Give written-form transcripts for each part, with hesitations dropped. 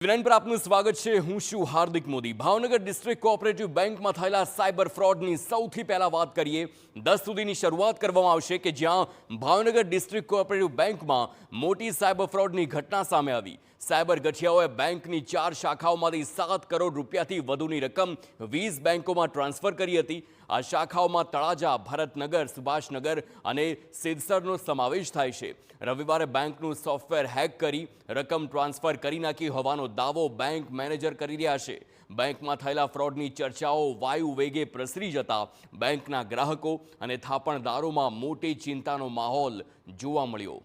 વિનયન પર આપનું સ્વાગત છે। હું છું હાર્દિક મોદી। ભાવનગર ડિસ્ટ્રિક્ટ કોઓપરેટિવ બેંકમાં થયેલા સાયબર ફ્રોડની સૌથી પહેલા વાત કરીએ। 10 સુધીની શરૂઆત કરવામાં આવશે કે જ્યાં ભાવનગર ડિસ્ટ્રિક્ટ કોઓપરેટિવ બેંકમાં મોટી સાયબર ફ્રોડની ઘટના સામે આવી। સાયબર ગઠિયાઓએ બેંકની 4 શાખાઓમાંથી 7 કરોડ રૂપિયાથી વધુની રકમ 20 બેંકોમાં ટ્રાન્સફર કરી હતી। આ શાખાઓમાં તળાજા, ભરતનગર, સુભાષનગર અને સિરસરનો સમાવેશ થાય છે। રવિવારે બેંકનું સોફ્ટવેર હેક કરી રકમ ટ્રાન્સફર કરી નાખી હોવાનો દાવો બેંક મેનેજર કરી રહ્યા છે। બેંકમાં થયેલા ફ્રોડની ચર્ચાઓ વાયુ વેગે પ્રસરી જતા બેંકના ગ્રાહકો અને થાપણદારોમાં મોટી ચિંતાનો માહોલ જોવા મળ્યો।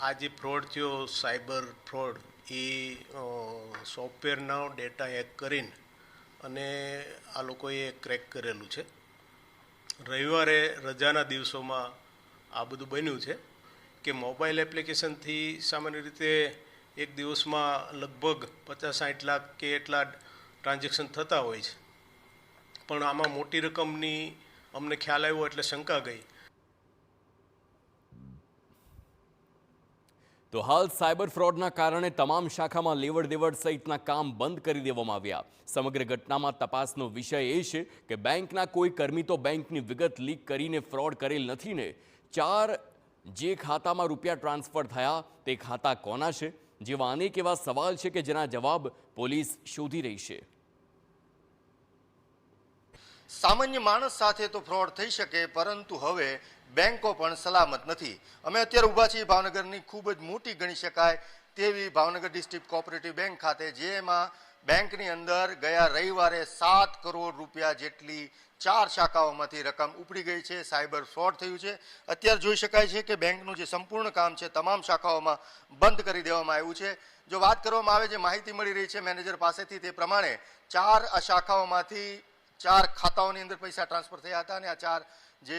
આ જે ફ્રોડ થયો સાયબર ફ્રોડ એ સોફ્ટવેરનો ડેટા હેક કરીને અને આ લોકોએ ક્રેક કરેલું છે। રવિવારે રજાના દિવસોમાં આ બધું બન્યું છે કે મોબાઈલ એપ્લિકેશનથી સામાન્ય રીતે એક દિવસમાં લગભગ 50-60 લાખ કે એટલા ટ્રાન્ઝેક્શન થતા હોય છે, પણ આમાં મોટી રકમની અમને ખ્યાલ આવ્યો એટલે શંકા ગઈ। તો હાલ સાયબર ફ્રોડના કારણે તમામ શાખામાં લેવડ દેવડ સહિતના કામ બંધ કરી દેવામાં આવ્યા। સમગ્ર ઘટનામાં તપાસનો વિષય એ છે કે બેંકના કોઈ કર્મી તો બેંકની વિગત લીક કરીને ફ્રોડ કરેલ નથી ને। 4 જે ખાતામાં રૂપિયા ટ્રાન્સફર થયા તે ખાતા કોના છે, જેવા અનેક એવા સવાલ છે કે જેના જવાબ પોલીસ શોધી રહી છે। સામાન્ય માણસ સાથે તો ફ્રોડ થઈ શકે, પરંતુ હવે બેંકો પણ સલામત નથી। અમે અત્યારે ઊભા છીએ ભાવનગરની ખૂબ જ મોટી ગણી શકાય તેવી ભાવનગર ડિસ્ટ્રિક્ટ કોઓપરેટિવ બેંક ખાતે, જેમાં બેંકની અંદર ગયા રવિવારે 7 કરોડ રૂપિયા જેટલી 4 શાખાઓમાંથી રકમ ઉપડી ગઈ છે। સાયબર ફ્રોડ થયું છે। અત્યારે જોઈ શકાય છે કે બેંકનું જે સંપૂર્ણ કામ છે તમામ શાખાઓમાં બંધ કરી દેવામાં આવ્યું છે। જો વાત કરવામાં આવે, જે માહિતી મળી રહી છે મેનેજર પાસેથી, તે પ્રમાણે 4 શાખાઓમાંથી 4 ખાતાઓની અંદર પૈસા ટ્રાન્સફર થયા હતા અને આ 4 જે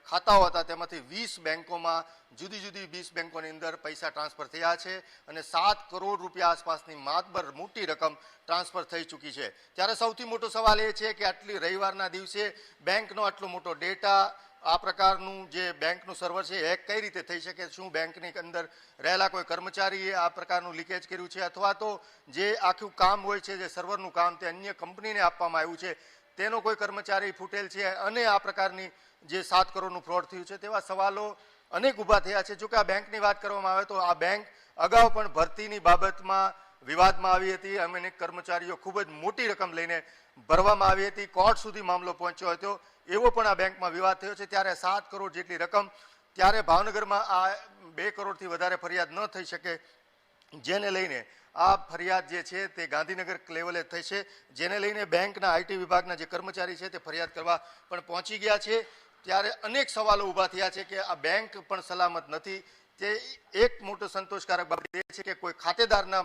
ખાતાઓ હતા તેમાંથી 20 બેંકોમાં જુદી જુદી 20 બેંકોની અંદર પૈસા ટ્રાન્સફર થયા છે અને 7 કરોડ રૂપિયા આસપાસની માતબર મોટી રકમ ટ્રાન્સફર થઈ ચૂકી છે। ત્યારે સૌથી મોટો સવાલ એ છે કે આટલી રવિવારના દિવસે બેંકનો આટલો મોટો ડેટા, આ પ્રકારનું જે બેંકનું સર્વર છે હેક કઈ રીતે થઈ શકે? શું બેંકની અંદર રહેલા કોઈ કર્મચારીએ આ પ્રકારનું લીકેજ કર્યું છે, અથવા તો જે આખું કામ હોય છે, જે સર્વરનું કામ, તે અન્ય કંપનીને આપવામાં આવ્યું છે, તેનો કોઈ કર્મચારી ફૂટેલ છે અને આ પ્રકારની જે 7 કરોડનું ફ્રોડ થયું છે તેવા સવાલો અનેક ઊભા થયા છે। જોકે આ બેંકની વાત કરવામાં આવે તો આ બેંક અગાઉ પણ ભરતીની બાબતમાં વિવાદમાં આવી હતી। અનેક કર્મચારીઓ ખૂબ જ મોટી રકમ લઈને ભરવામાં આવી હતી, કોર્ટ સુધી મામલો પહોંચ્યો હતો, એવો પણ આ બેંકમાં વિવાદ થયો છે। ત્યારે 7 કરોડ જેટલી રકમ, ત્યારે ભાવનગરમાં આ 2 કરોડથી વધારે ફરિયાદ ન થઈ શકે, જેને લઈને આ ફરિયાદ જે છે તે ગાંધીનગર લેવલે થઈ છે, જેને લઈને બેંકના આઈટી વિભાગના જે કર્મચારી છે તે ફરિયાદ કરવા પણ પહોંચી ગયા છે। ત્યારે અનેક સવાલો ઊભા થયા છે કે આ બેંક પણ સલામત નથી। તે એક મોટો સંતોષકારક બાબત એ છે કે કોઈ ખાતેદારના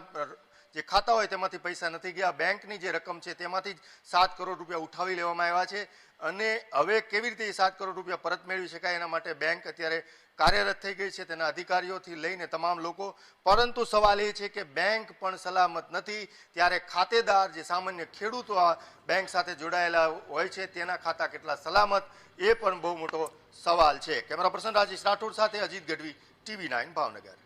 જે ખાતા હોય તેમાંથી પૈસા નથી ગયા। બેંકની જે રકમ છે તેમાંથી જ 7 કરોડ રૂપિયા ઉઠાવી લેવામાં આવ્યા છે અને હવે કેવી રીતે 7 કરોડ રૂપિયા પરત મેળવી શકાય એના માટે બેંક અત્યારે કાર્યરત થઈ ગઈ છે, તેના અધિકારીઓથી લઈને તમામ લોકો। પરંતુ સવાલ એ છે કે બેંક પણ સલામત નથી, ત્યારે ખાતેદાર જે સામાન્ય ખેડૂતો આ બેંક સાથે જોડાયેલા હોય છે તેના ખાતા કેટલા સલામત, એ પણ બહુ મોટો સવાલ છે। કેમેરા પર્સન રાજેશ રાઠોડ સાથે અજીત ગઢવી, TV9 ભાવનગર।